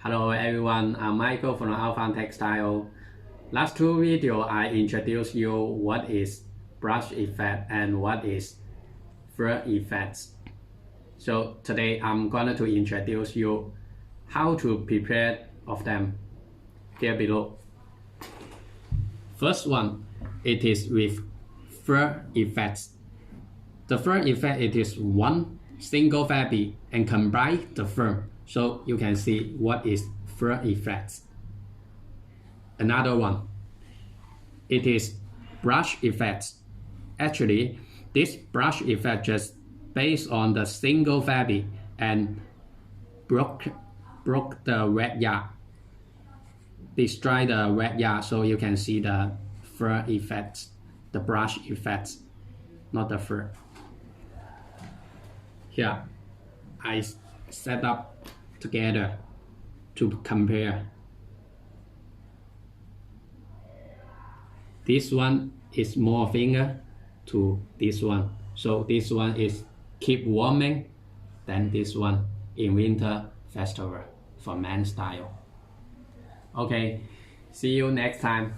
Hello everyone, I'm Michael from Aufar Textile. Last two videos I introduced you what is brush effect and what is fur effects. So today I'm going to introduce you how to prepare of them here below. First one, it is with fur effects. The fur effect, it is one single fabric and combine the fur. So you can see what is fur effects. Another one, it is brush effects. Actually, this brush effect just based on the single fabric and broke the red yarn, destroy the red yarn, so you can see the fur effects, the brush effects, not the fur. Here, I set up together to compare. This one is more thinner to this one, so this one is keep warming than this one in winter festival for men's style. Okay, see you next time.